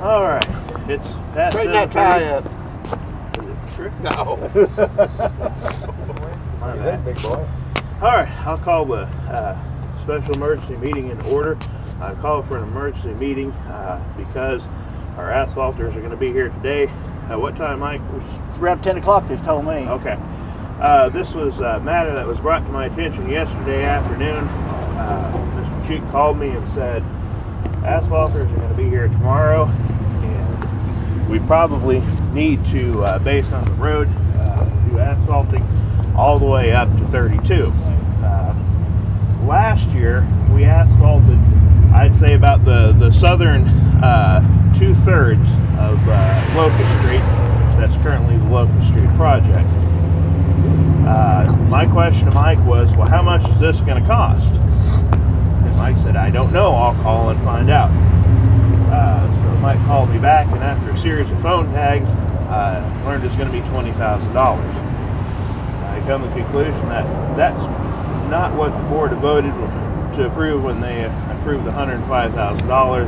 All right, it's past Straighten that tie up. Sure. No. My bad. Big boy. All right, I'll call the special emergency meeting in order. I called for an emergency meeting because our asphalters are going to be here today. At what time, Mike? Around 10 o'clock, they told me. Okay. This was a matter that was brought to my attention yesterday afternoon. Mr. Cheek called me and said, asphalters are going to be here tomorrow, and we probably need to, based on the road, do asphalting all the way up to 32. Last year, we asphalted, I'd say about the southern 2/3 of Locust Street. That's currently the Locust Street project. My question to Mike was, well, how much is this going to cost? And Mike said, I don't know. I'll call and find out. So Mike called me back, and after a series of phone tags, learned it's going to be $20,000. I come to the conclusion that that's not what the board voted to approve when they approved the $105,000.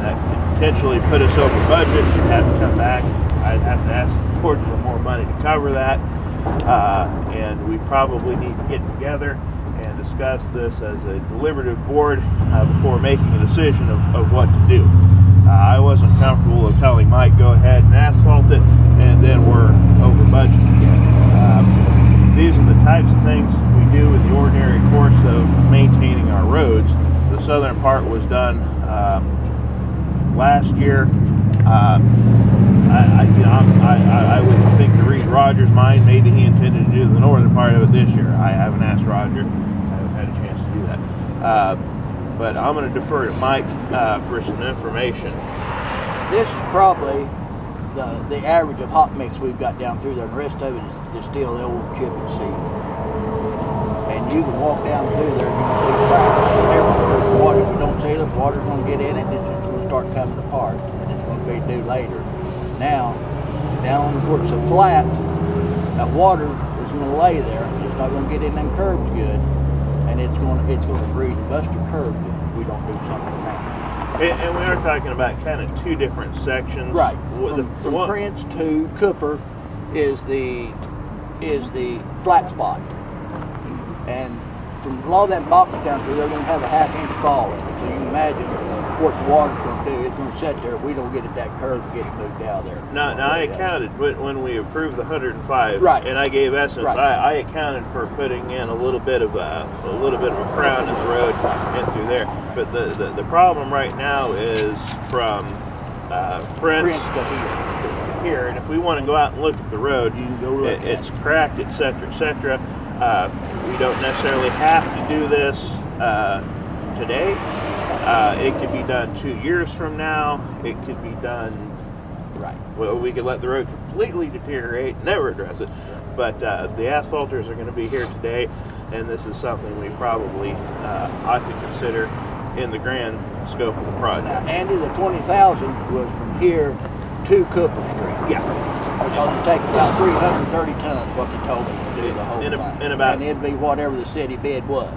That could potentially put us over budget. We'd have to come back. I'd have to ask the board for more money to cover that. And we probably need to get together and discuss this as a deliberative board before making a decision of what to do. I wasn't comfortable with telling Mike go ahead and asphalt it, and then we're over budget again. These are the types of things we do in the ordinary course of maintaining our roads. The southern part was done last year. I would think to read Roger's mind, maybe he intended to do the northern part of it this year. I haven't asked Roger. I haven't had a chance to do that. But I'm going to defer to Mike for some information. This is probably the average of hot mix we've got down through there, and the rest of it is still the old chip and seal. And you can walk down through there and you can see cracks everywhere. Water, if you don't seal it, water's going to get in it, and it's going to start coming apart, and it's going to be due later. Now, down where it's so flat, that water is going to lay there. It's not going to get in them curbs good, and it's going to freeze and bust your curbs if we don't do something now. And we are talking about kind of two different sections. Right. From Prince to Cooper is the flat spot, and from a lot of that box down through, they're going to have a ½ inch fall in it. So you can imagine what the water's going to do. It's going to sit there if we don't get it that curve and get it moved out there. Now I accounted when we approved the 105, right, and I gave estimates. Right. I accounted for putting in a little bit of a crown in the road and through there. But the problem right now is from Prince to here, and if we want to go out and look at the road, you can go look at it's cracked, etc., etc. We don't necessarily have to do this today. It could be done 2 years from now. It could be done. Right. Well, we could let the road completely deteriorate, never address it. But the asphalters are going to be here today, and this is something we probably ought to consider in the grand scope of the project. Now, Andy, the 20,000 was from here to Cooper Street. Yeah. Because it takes about 330 tons, what they told me to do the whole thing. And it'd be whatever the city bid was.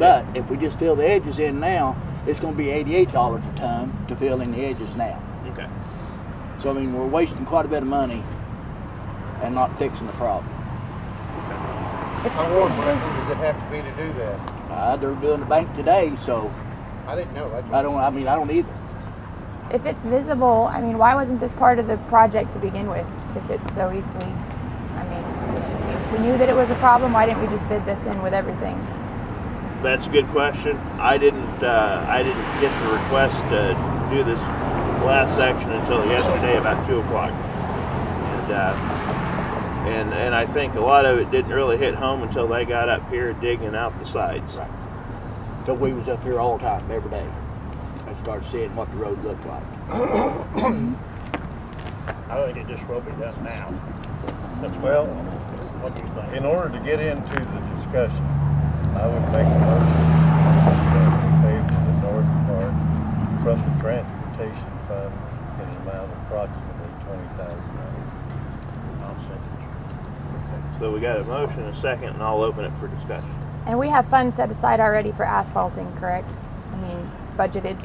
But if we just fill the edges in now, it's going to be $88 a ton to fill in the edges now. Okay. So, I mean, we're wasting quite a bit of money and not fixing the problem. How more expensive does it have to be to do that? They're doing the bank today, so I didn't know. I don't either. If it's visible, I mean, why wasn't this part of the project to begin with? If it's so easily, I mean, if we knew that it was a problem, why didn't we just bid this in with everything? That's a good question. I didn't get the request to do this last section until yesterday about 2 o'clock, and I think a lot of it didn't really hit home until they got up here digging out the sides. Right. So we was up here all the time, every day. I started seeing what the road looked like. I think it just will be done now. Well, What do you think? in order to get into the discussion, I would make a motion to pay for the north part from the transportation fund in an amount of approximately $20,000. I'll second. So we got a motion, a second, and I'll open it for discussion. And we have funds set aside already for asphalting, correct? I mean, budgeted.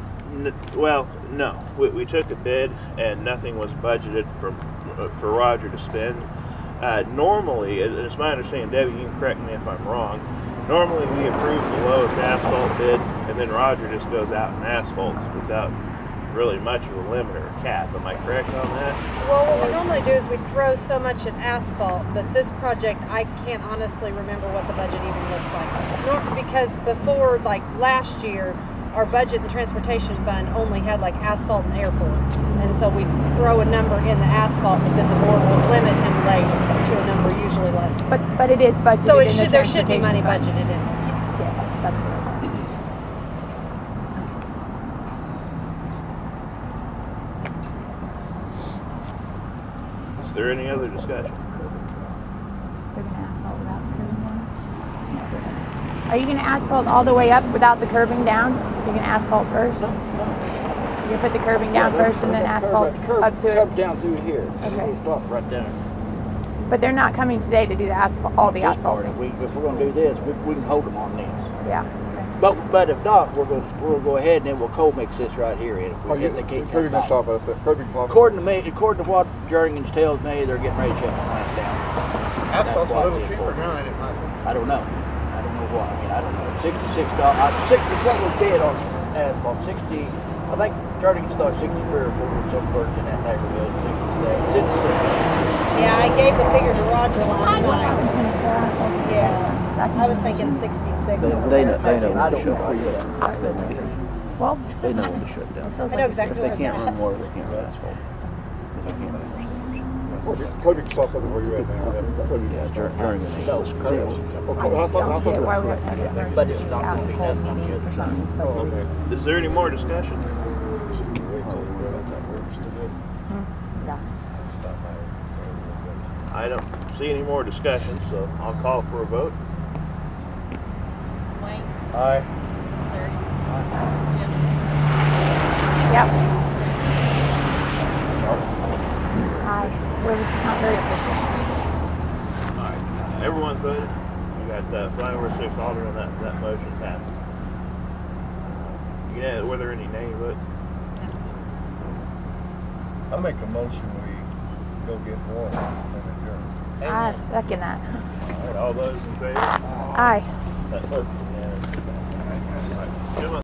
Well, no. We took a bid and nothing was budgeted for Roger to spend. Normally, and it's my understanding, Debbie, you can correct me if I'm wrong, normally we approve the lowest asphalt bid and then Roger just goes out and asphalts without really much of a limit or a cap. Am I correct on that? Well, what we normally do is we throw so much at asphalt, but this project, I can't honestly remember what the budget even looks like. Because before, like last year, our budget in the transportation fund only had like asphalt and airport. And so we throw a number in the asphalt, but then the board will limit him late to a number usually less. But it is budgeted. So there should be transportation money fund. budgeted in it. Yes. Yes, that's what I thought. Is there any other discussion? They're gonna asphalt without the curbing down? Are you gonna asphalt all the way up without the curbing down? You're gonna asphalt first? You gonna put the curbing down first and then asphalt up to it? Curb down through here. Okay. We'll stop right there. But they're not coming today to do the asphalt, all the This part, asphalt. if we're gonna do this, we can hold them on this. Yeah. But if not, we'll go ahead and then we'll cold mix this right here in. If they can't come back. According to what Jernigan's tells me, they're getting ready to shut the plant down. Asphalt's a That's little why cheaper now, ain't it, Michael? I don't know. I don't know what. I mean, I don't know. $66. 60 what was bid on asphalt. 60. I think Jernigan's thought 63 or 4 some birds in that neighborhood. 67. 66. Yeah, I gave the figure to Roger last night. Yeah. I was thinking 66. They know I when to shut down. Well, They know when to shut down. I know exactly If where they it's can't run at. water, they can't run asphalt. Because they can't run understand. Curbing soft where you at now. Yeah, Jernigan ain't No, those curbs. curves. yeah, why we have to have it first? But it's not gonna be nothing on the other side. Oh, okay. Is there any more discussion? Yeah. I don't see any more discussion, so I'll call for a vote. Wayne, Aye. Larry, Jim, Yep. Aye. Well, this is not very efficient. Everyone's voted. We got 5 over 6 Alderman, that motion passed. Yeah, were there any nay votes? I make a motion we go get water and adjourn. I second that. All right, all those in favor? Aye. That vote unanimous. All right. Jim,